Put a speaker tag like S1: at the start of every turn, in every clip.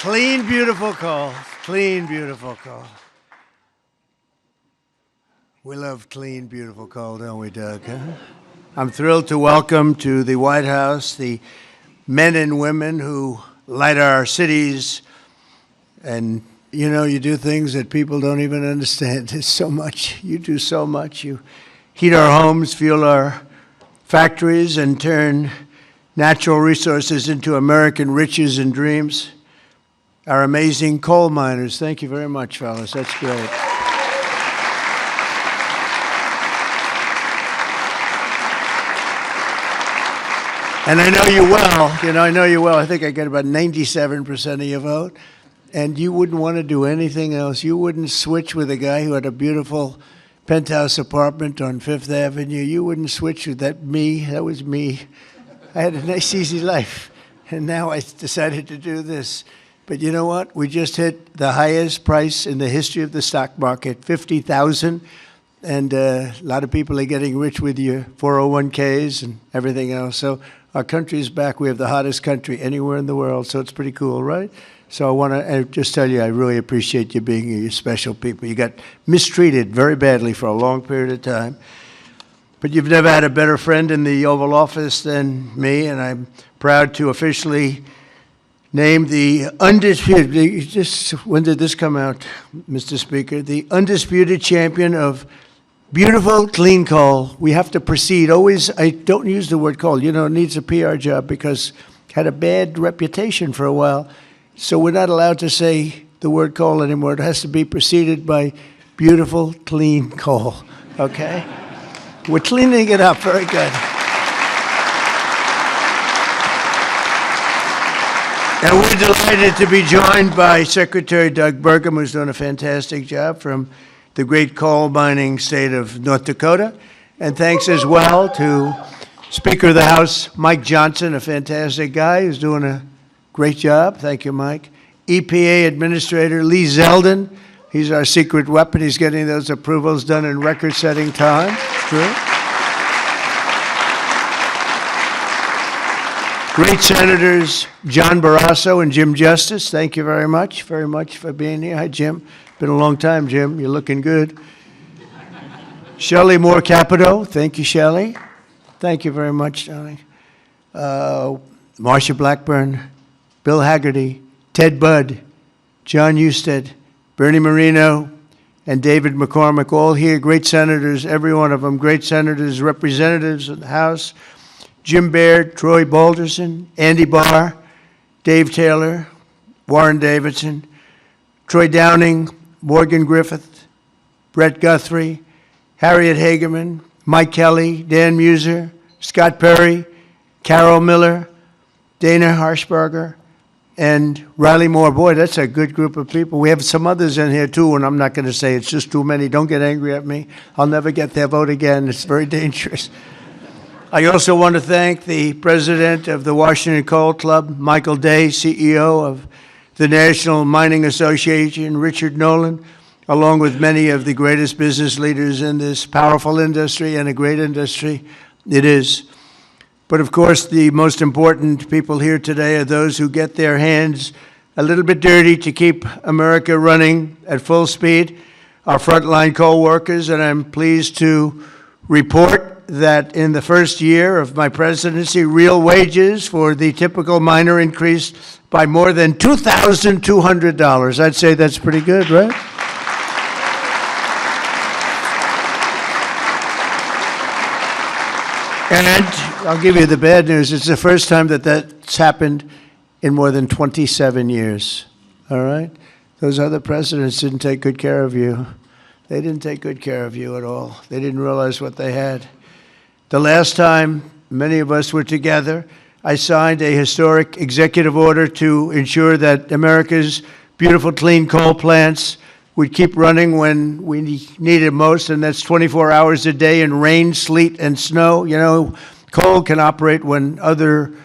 S1: Clean, beautiful coal. Clean, beautiful coal. We love clean, beautiful coal, don't we, Doug? Huh? I'm thrilled to welcome to the White House the men and women who light our cities. And, you know, you do things that people don't even understand. There's so much. You do so much. You heat our homes, fuel our factories, and turn natural resources into American riches and dreams. Our amazing coal miners. Thank you very much, fellas. That's great. And I know you well. I know you well. I think I get about 97% of your vote. And you wouldn't want to do anything else. You wouldn't switch with a guy who had a beautiful penthouse apartment on Fifth Avenue. You wouldn't switch with that was me. I had a nice, easy life. And now I decided to do this. But you know what? We just hit the highest price in the history of the stock market, $50,000. And a lot of people are getting rich with your 401ks and everything else. So our country is back. We have the hottest country anywhere in the world. So it's pretty cool, right? So I want to just tell you, I really appreciate you being here. You're special people. You got mistreated very badly for a long period of time. But you've never had a better friend in the Oval Office than me. And I'm proud to officially name the undisputed, when did this come out, Mr. Speaker? The undisputed champion of beautiful, clean coal. We have to proceed. Always, I don't use the word coal. It needs a PR job because it had a bad reputation for a while. So we're not allowed to say the word coal anymore. It has to be preceded by beautiful, clean coal, okay? We're cleaning it up. Very good. And we're delighted to be joined by Secretary Doug Burgum, who's doing a fantastic job from the great coal mining state of North Dakota. And thanks as well to Speaker of the House, Mike Johnson, a fantastic guy who's doing a great job. Thank you, Mike. EPA Administrator Lee Zeldin. He's our secret weapon. He's getting those approvals done in record-setting time. True. Great Senators John Barrasso and Jim Justice. Thank you very much for being here. Hi, Jim. Been a long time, Jim. You're looking good. Shelley Moore Capito. Thank you, Shelley. Thank you very much, Johnny. Marsha Blackburn, Bill Hagerty, Ted Budd, John Husted, Bernie Moreno, and David McCormick, all here, great senators, every one of them, great senators, representatives of the House, Jim Baird, Troy Balderson, Andy Barr, Dave Taylor, Warren Davidson, Troy Downing, Morgan Griffith, Brett Guthrie, Harriet Hageman, Mike Kelly, Dan Muser, Scott Perry, Carol Miller, Dana Harshberger, and Riley Moore. Boy, that's a good group of people. We have some others in here, too, and I'm not going to say it's just too many. Don't get angry at me. I'll never get their vote again. It's very dangerous. I also want to thank the president of the Washington Coal Club, Michael Day, CEO of the National Mining Association, Richard Nolan, along with many of the greatest business leaders in this powerful industry and a great industry it is. But of course, the most important people here today are those who get their hands a little bit dirty to keep America running at full speed, our frontline coal workers, and I'm pleased to report that in the first year of my presidency, real wages for the typical miner increased by more than $2,200. I'd say that's pretty good, right? And I'll give you the bad news. It's the first time that that's happened in more than 27 years, all right? Those other presidents didn't take good care of you. They didn't take good care of you at all. They didn't realize what they had. The last time many of us were together, I signed a historic executive order to ensure that America's beautiful clean coal plants would keep running when we need it most, and that's 24 hours a day in rain, sleet, and snow. Coal can operate when other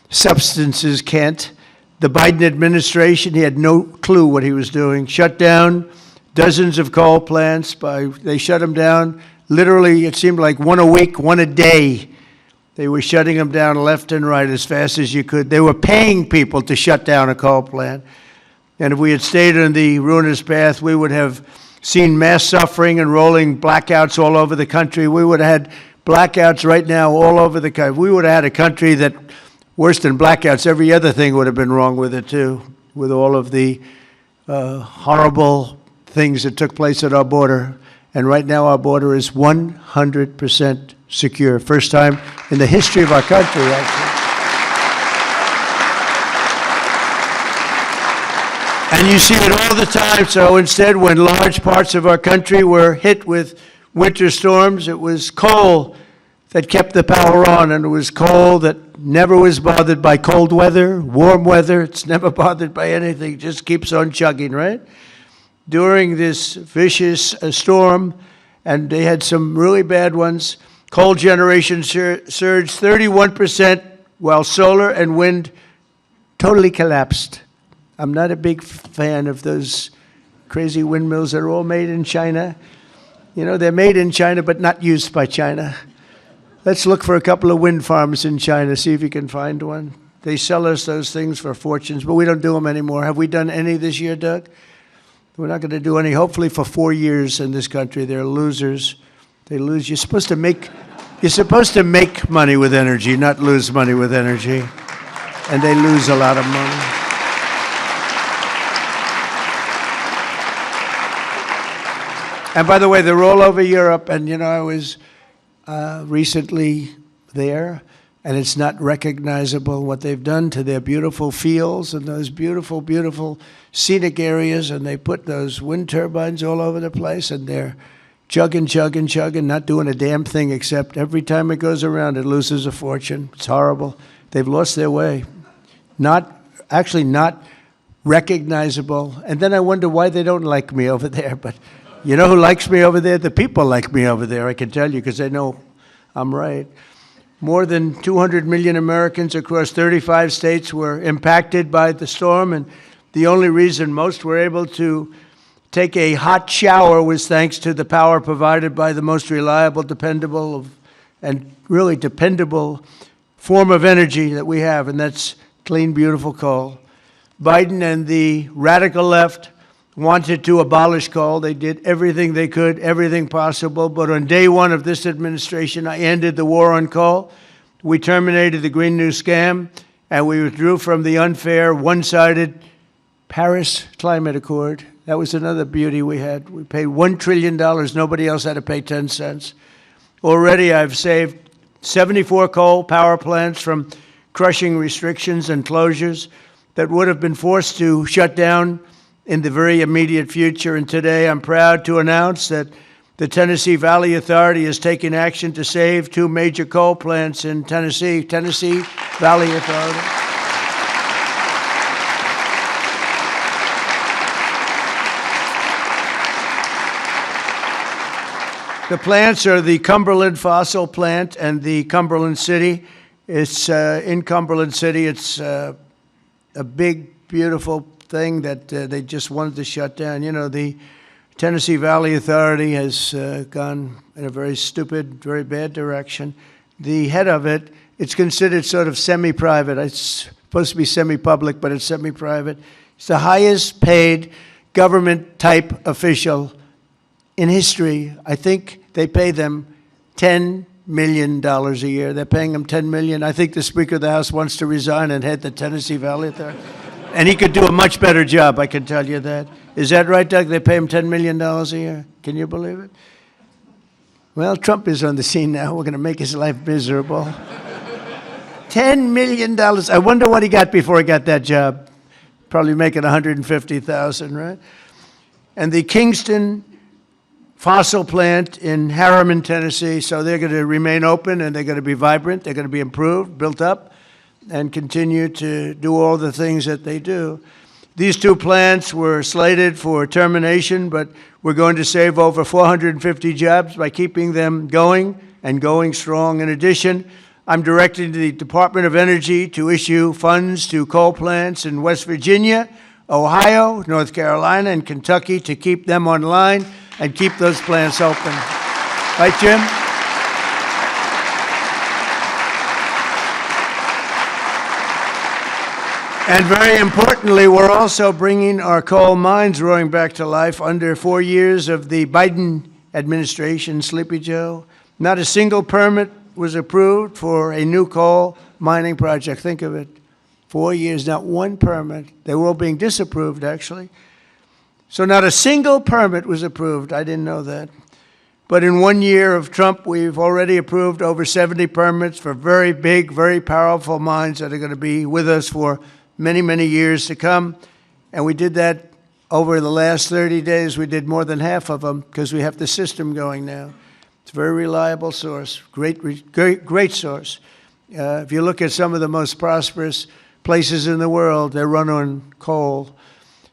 S1: substances can't. The Biden administration, he had no clue what he was doing. Shut down dozens of coal plants. They shut them down. Literally, it seemed like one a week, one a day. They were shutting them down left and right as fast as you could. They were paying people to shut down a coal plant. And if we had stayed on the ruinous path, we would have seen mass suffering and rolling blackouts all over the country. We would have had blackouts right now all over the country. We would have had a country that, worse than blackouts, every other thing would have been wrong with it too, with all of the horrible things that took place at our border. And right now our border is 100% secure. First time in the history of our country, actually. And you see it all the time. So instead, when large parts of our country were hit with winter storms, it was coal that kept the power on, and it was coal that never was bothered by cold weather, warm weather. It's never bothered by anything. It just keeps on chugging, right? During this vicious storm, and they had some really bad ones, coal generation surged 31%, while solar and wind totally collapsed. I'm not a big fan of those crazy windmills that are all made in China. You know, they're made in China, but not used by China. Let's look for a couple of wind farms in China, see if you can find one. They sell us those things for fortunes, but we don't do them anymore. Have we done any this year, Doug? We're not going to do any, hopefully for 4 years in this country. They're losers. They lose. You're supposed to make money with energy, not lose money with energy. And they lose a lot of money. And by the way, they're all over Europe, and you know, I was recently there, and it's not recognizable what they've done to their beautiful fields and those beautiful, beautiful scenic areas, and they put those wind turbines all over the place, and they're chugging, not doing a damn thing except every time it goes around, it loses a fortune. It's horrible. They've lost their way. Not recognizable. And then I wonder why they don't like me over there, but you know who likes me over there? The people like me over there, I can tell you, because they know I'm right. More than 200 million Americans across 35 states were impacted by the storm, and the only reason most were able to take a hot shower was thanks to the power provided by the most reliable, dependable, and really dependable form of energy that we have, and that's clean, beautiful coal. Biden and the radical left wanted to abolish coal. They did everything they could, everything possible. But on day one of this administration, I ended the war on coal. We terminated the Green New Scam, and we withdrew from the unfair, one-sided Paris Climate Accord. That was another beauty we had. We paid $1 trillion. Nobody else had to pay 10 cents. Already I've saved 74 coal power plants from crushing restrictions and closures that would have been forced to shut down in the very immediate future. And today I'm proud to announce that the Tennessee Valley Authority is taking action to save 2 major coal plants in Tennessee. Tennessee Valley Authority. The plants are the Cumberland Fossil Plant and the Cumberland City. It's in Cumberland City. It's a big, beautiful thing that they just wanted to shut down. You know, the Tennessee Valley Authority has gone in a very stupid, very bad direction. The head of it, it's considered sort of semi-private. It's supposed to be semi-public, but it's semi-private. It's the highest paid government-type official in history. I think they pay them $10 million a year. They're paying them $10 million. I think the Speaker of the House wants to resign and head the Tennessee Valley Authority. And he could do a much better job, I can tell you that. Is that right, Doug? They pay him $10 million a year. Can you believe it? Well, Trump is on the scene now. We're going to make his life miserable. $10 million. I wonder what he got before he got that job. Probably making $150,000, right? And the Kingston fossil plant in Harriman, Tennessee, so they're going to remain open and they're going to be vibrant. They're going to be improved, built up, and continue to do all the things that they do. These 2 plants were slated for termination, but we're going to save over 450 jobs by keeping them going and going strong. In addition, I'm directing the Department of Energy to issue funds to coal plants in West Virginia, Ohio, North Carolina, and Kentucky to keep them online and keep those plants open. Right, Jim? And very importantly, we're also bringing our coal mines roaring back to life under 4 years of the Biden administration, Sleepy Joe. Not a single permit was approved for a new coal mining project. Think of it. 4 years, not one permit. They were all being disapproved, actually. So not a single permit was approved. I didn't know that. But in 1 year of Trump, we've already approved over 70 permits for very big, very powerful mines that are going to be with us for many, many years to come. And we did that over the last 30 days. We did more than half of them because we have the system going now. It's a very reliable source, great source. If you look at some of the most prosperous places in the world, they run on coal.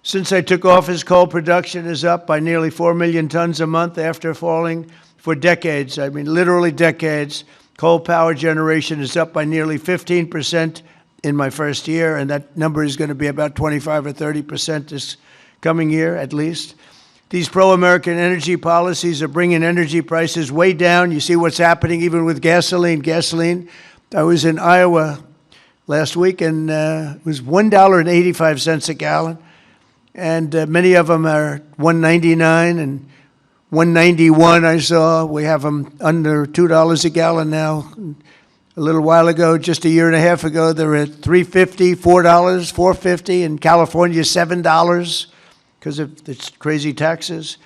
S1: Since I took office, coal production is up by nearly 4 million tons a month after falling for decades. I mean, literally decades. Coal power generation is up by nearly 15% in my first year, and that number is going to be about 25 or 30% this coming year, at least. These pro-American energy policies are bringing energy prices way down. You see what's happening even with gasoline. I was in Iowa last week, and it was $1.85 a gallon. And many of them are $1.99 and $1.91 I saw. We have them under $2 a gallon now. A little while ago, just a year and a half ago, they were at $3.50, $4, $4.50. In California, $7 because of the crazy taxes.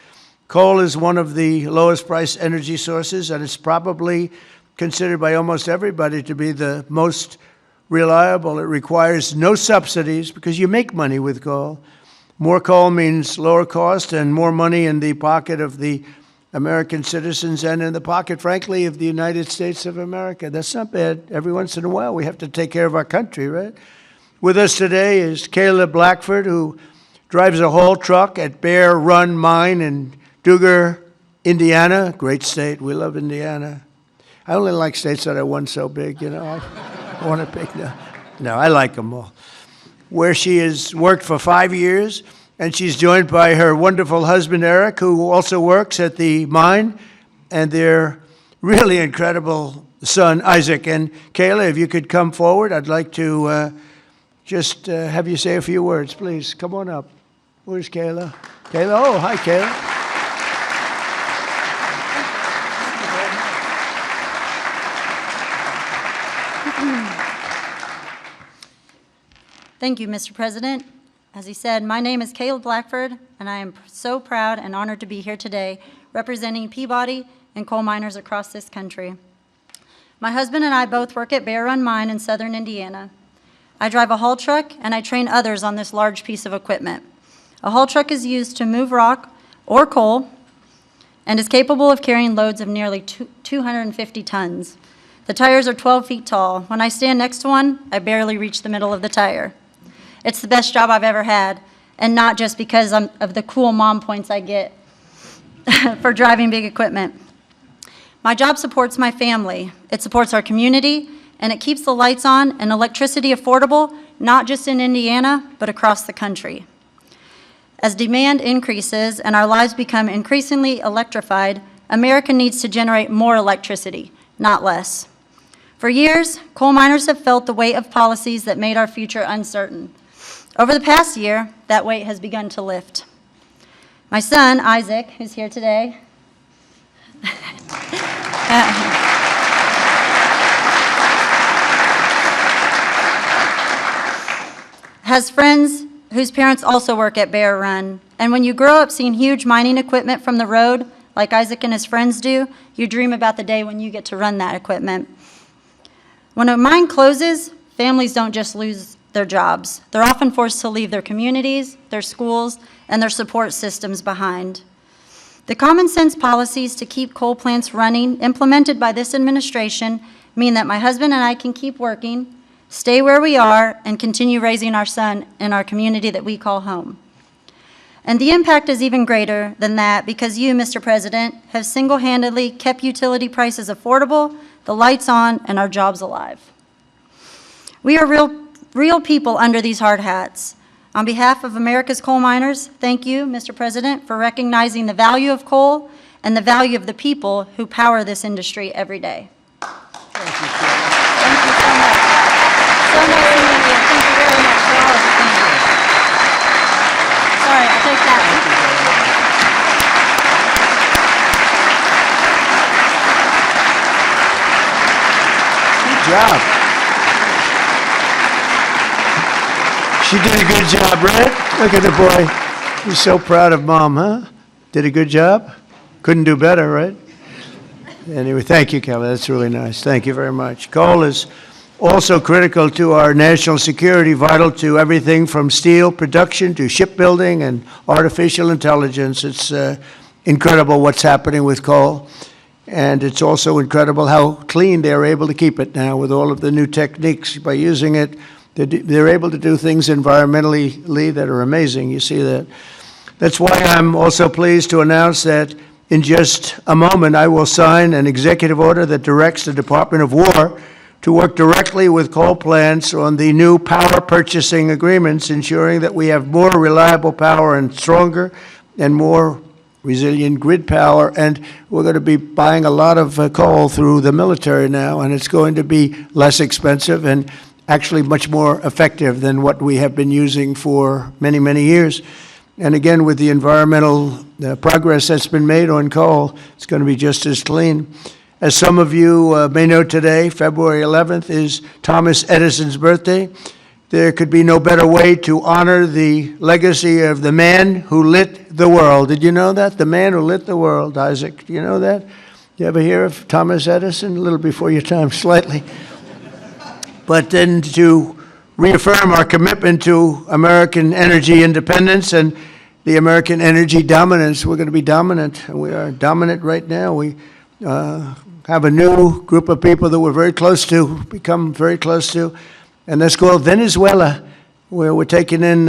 S1: Coal is one of the lowest price energy sources, and it's probably considered by almost everybody to be the most reliable. It requires no subsidies because you make money with coal. More coal means lower cost and more money in the pocket of the American citizens and in the pocket, frankly, of the United States of America. That's not bad. Every once in a while, we have to take care of our country, right? With us today is Kayla Blackford, who drives a haul truck at Bear Run Mine in Duggar, Indiana. Great state. We love Indiana. I only like states that are one so big, you know. I want a big, no, I like them all. Where she has worked for 5 years, and she's joined by her wonderful husband, Eric, who also works at the mine, and their really incredible son, Isaac. And Kayla, if you could come forward, I'd like to just have you say a few words, please. Come on up. Where's Kayla? Kayla, oh, hi, Kayla.
S2: Thank you, Mr. President. As he said, my name is Kayla Blackford, and I am so proud and honored to be here today representing Peabody and coal miners across this country. My husband and I both work at Bear Run Mine in southern Indiana. I drive a haul truck, and I train others on this large piece of equipment. A haul truck is used to move rock or coal and is capable of carrying loads of nearly 250 tons. The tires are 12 feet tall. When I stand next to one, I barely reach the middle of the tire. It's the best job I've ever had, and not just because of the cool mom points I get for driving big equipment. My job supports my family, it supports our community, and it keeps the lights on and electricity affordable, not just in Indiana, but across the country. As demand increases and our lives become increasingly electrified, America needs to generate more electricity, not less. For years, coal miners have felt the weight of policies that made our future uncertain. Over the past year, that weight has begun to lift. My son, Isaac, who's here today, has friends whose parents also work at Bear Run. And when you grow up seeing huge mining equipment from the road, like Isaac and his friends do, you dream about the day when you get to run that equipment. When a mine closes, families don't just lose their jobs. They're often forced to leave their communities, their schools, and their support systems behind. The common sense policies to keep coal plants running implemented by this administration mean that my husband and I can keep working, stay where we are, and continue raising our son in our community that we call home. And the impact is even greater than that because you, Mr. President, have single-handedly kept utility prices affordable, the lights on, and our jobs alive. We are real people under these hard hats. On behalf of America's coal miners, thank you, Mr. President, for recognizing the value of coal and the value of the people who power this industry every day.
S1: Thank you,
S2: Thank you so much. So nice to meet you. Thank you very much for all of
S1: job. She did a good job, right? Look at the boy. He's so proud of Mom, huh? Did a good job? Couldn't do better, right? Anyway, thank you, Kelly. That's really nice. Thank you very much. Coal is also critical to our national security, vital to everything from steel production to shipbuilding and artificial intelligence. It's incredible what's happening with coal. And it's also incredible how clean they're able to keep it now with all of the new techniques. By using it, they're able to do things environmentally that are amazing. You see that. That's why I'm also pleased to announce that in just a moment I will sign an executive order that directs the Department of War to work directly with coal plants on the new power purchasing agreements, ensuring that we have more reliable power and stronger and more resilient grid power. And we're going to be buying a lot of coal through the military now, and it's going to be less expensive and actually much more effective than what we have been using for many, many years. And again, with the environmental progress that's been made on coal, it's going to be just as clean. As some of you may know today, February 11th is Thomas Edison's birthday. There could be no better way to honor the legacy of the man who lit the world. Did you know that? The man who lit the world, Isaac. Do you know that? You ever hear of Thomas Edison? A little before your time, slightly. But then to reaffirm our commitment to American energy independence and the American energy dominance. We're going to be dominant, and we are dominant right now. We have a new group of people that we're very close to, become very close to, and that's called Venezuela, where we're taking in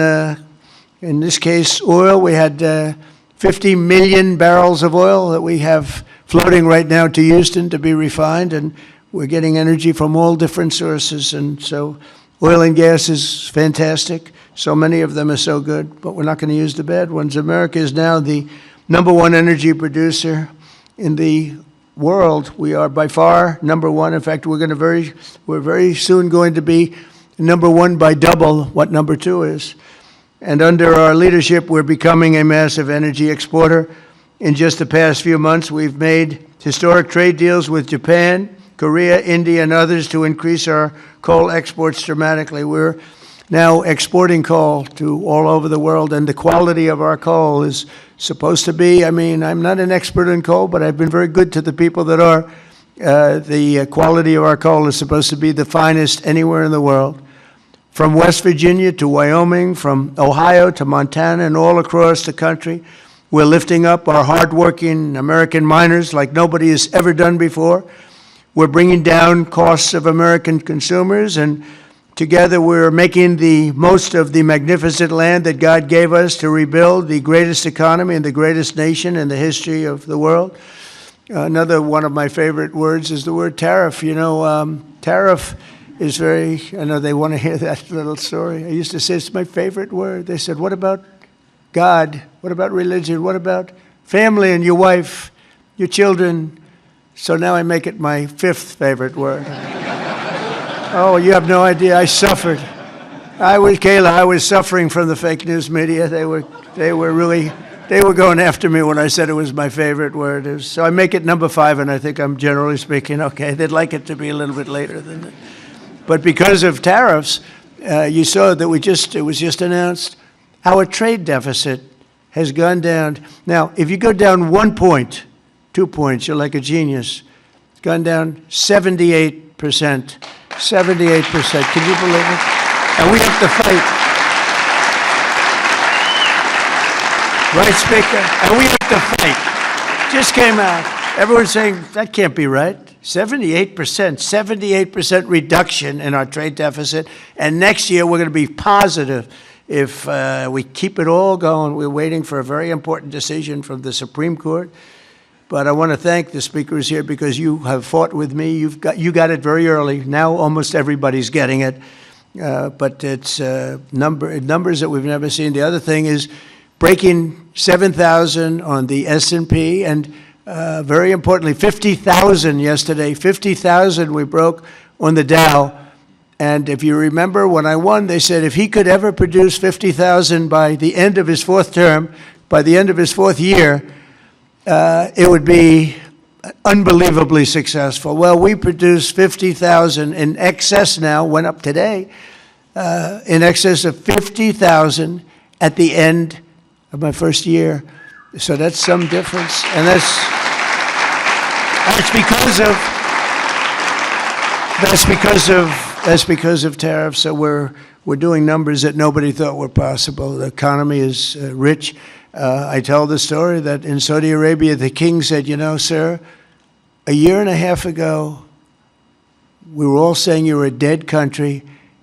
S1: this case, oil. We had 50 million barrels of oil that we have floating right now to Houston to be refined, and we're getting energy from all different sources, and so oil and gas is fantastic. So many of them are so good, but we're not going to use the bad ones. America is now the #1 energy producer in the world. We are by far #1. In fact, we're very soon going to be #1 by double what #2 is. And under our leadership, we're becoming a massive energy exporter. In just the past few months, we've made historic trade deals with Japan, Korea, India, and others to increase our coal exports dramatically. We're now exporting coal to all over the world, and the quality of our coal is supposed to be, I'm not an expert in coal, but I've been very good to the people that are. The quality of our coal is supposed to be the finest anywhere in the world. From West Virginia to Wyoming, from Ohio to Montana, and all across the country, we're lifting up our hardworking American miners like nobody has ever done before. We're bringing down costs of American consumers, and together we're making the most of the magnificent land that God gave us to rebuild the greatest economy and the greatest nation in the history of the world. Another one of my favorite words is the word tariff. Tariff is very, I know they want to hear that little story. I used to say it's my favorite word. They said, what about God? What about religion? What about family and your wife, your children? So now I make it my 5th favorite word. Oh, you have no idea. I suffered. I was suffering from the fake news media. They were going after me when I said it was my favorite word. So I make it #5, and I think I'm generally speaking okay. They'd like it to be a little bit later than that. But because of tariffs, you saw that it was just announced, our trade deficit has gone down. Now, if you go down 1 point, 2 points, you're like a genius. It's gone down 78%. 78%. Can you believe it? And we have to fight. Right, Speaker? And we have to fight. Just came out. Everyone's saying, that can't be right. 78% reduction in our trade deficit. And next year, we're going to be positive if we keep it all going. We're waiting for a very important decision from the Supreme Court. But I want to thank the speakers here because you have fought with me. You got it very early. Now almost everybody's getting it. But it's numbers that we've never seen. The other thing is breaking 7,000 on the S&P, and very importantly, 50,000 yesterday. 50,000 we broke on the Dow. And if you remember, when I won, they said if he could ever produce 50,000 by the end of his 4th term, by the end of his 4th year, it would be unbelievably successful. Well, we produce 50,000 in excess now, went up today, in excess of 50,000 at the end of my first year. So that's some difference. And that's because of tariffs. So we're doing numbers that nobody thought were possible. The economy is rich. I tell the story that in Saudi Arabia, the king said, you know, sir, a year and a half ago, we were all saying you were a dead country,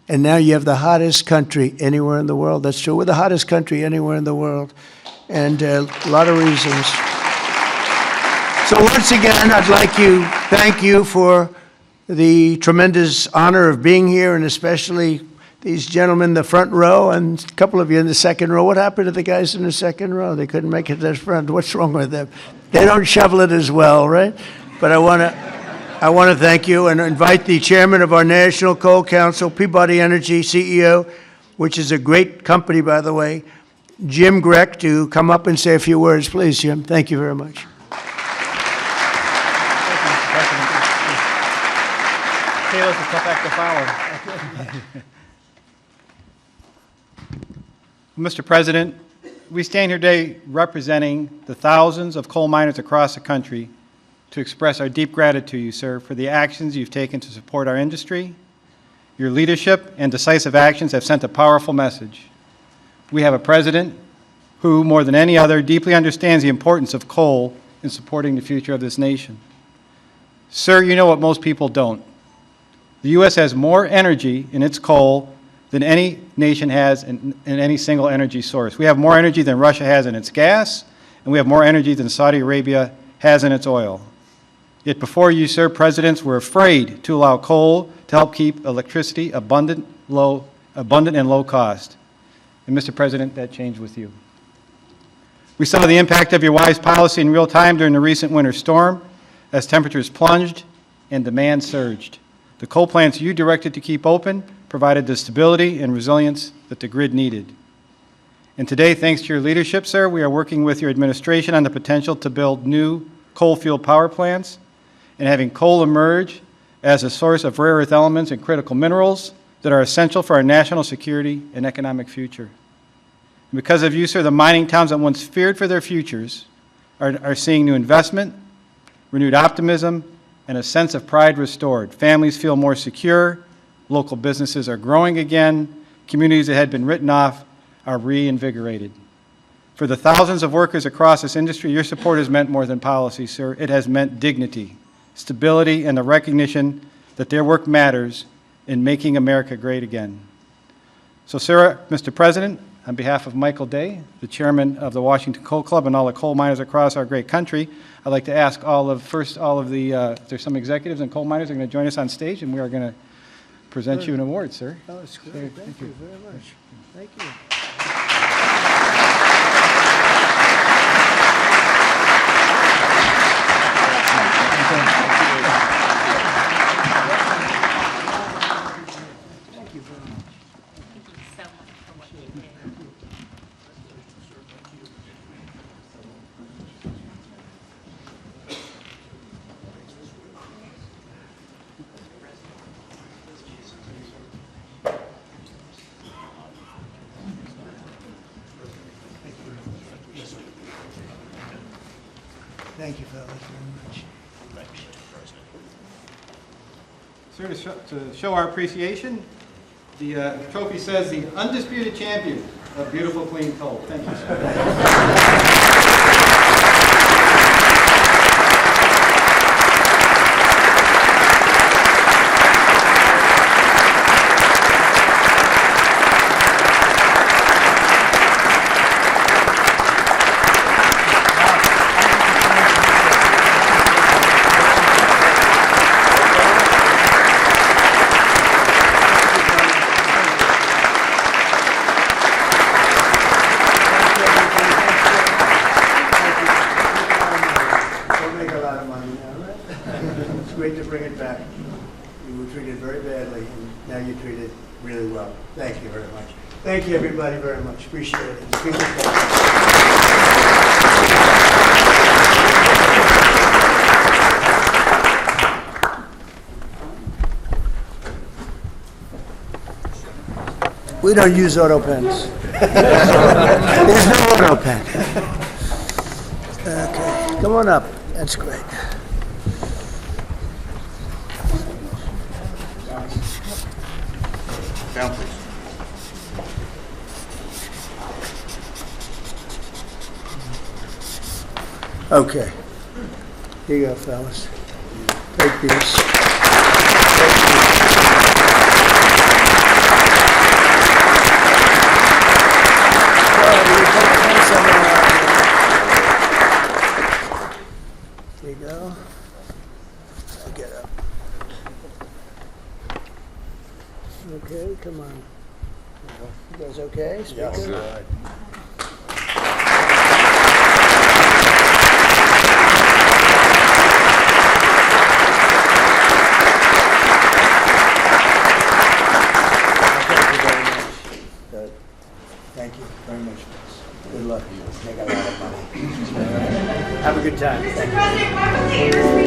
S1: and now you have the hottest country anywhere in the world. That's true. We're the hottest country anywhere in the world, and a lot of reasons. So once again, I'd like to thank you for the tremendous honor of being here, and especially these gentlemen in the front row and a couple of you in the second row. What happened to the guys in the second row? They couldn't make it to the front. What's wrong with them? They don't shovel it as well, right? But I want to thank you and invite the chairman of our National Coal Council, Peabody Energy CEO, which is a great company, by the way, Jim Greck, to come up and say a few words. Please, Jim. Thank you very much.
S3: Taylor's a tough act to follow. Mr. President, we stand here today representing the thousands of coal miners across the country to express our deep gratitude to you, sir, for the actions you've taken to support our industry. Your leadership and decisive actions have sent a powerful message. We have a president who, more than any other, deeply understands the importance of coal in supporting the future of this nation. Sir, you know what most people don't. The U.S. has more energy in its coal than any nation has in any single energy source. We have more energy than Russia has in its gas, and we have more energy than Saudi Arabia has in its oil. Yet before you, sir, presidents were afraid to allow coal to help keep electricity abundant and low cost. And Mr. President, that changed with you. We saw the impact of your wise policy in real time during the recent winter storm as temperatures plunged and demand surged. The coal plants you directed to keep open provided the stability and resilience that the grid needed. And today, thanks to your leadership, sir, we are working with your administration on the potential to build new coal-fueled power plants and having coal emerge as a source of rare earth elements and critical minerals that are essential for our national security and economic future. And because of you, sir, the mining towns that once feared for their futures are seeing new investment, renewed optimism, and a sense of pride restored. Families feel more secure, local businesses are growing again, communities that had been written off are reinvigorated. For the thousands of workers across this industry, your support has meant more than policy, sir. It has meant dignity, stability, and the recognition that their work matters in making America great again. So, sir, Mr. President, on behalf of Michael Day, the chairman of the Washington Coal Club, and all the coal miners across our great country, I'd like to ask there's some executives and coal miners that are going to join us on stage, and we are going to present you an award, sir.
S1: Oh, that's great. Thank you very much. Thank you. Thank you, fellas, very much.
S3: Sir, to show our appreciation, the trophy says the undisputed champion of beautiful, clean coal. Thank you, sir.
S1: Great to bring it back. You were treated very badly, and now you're treated really well. Thank you very much. Thank you, everybody, very much. Appreciate it. We don't use auto pens. There's no auto pen. Okay, come on up. That's great.
S4: Down, please.
S1: Okay. Here you go, fellas. Take these. There you go. I'll get up. Okay, come on. You guys okay? Speaker? Thank you very much. Good luck. Make a lot of money. Have a good time. Thank you.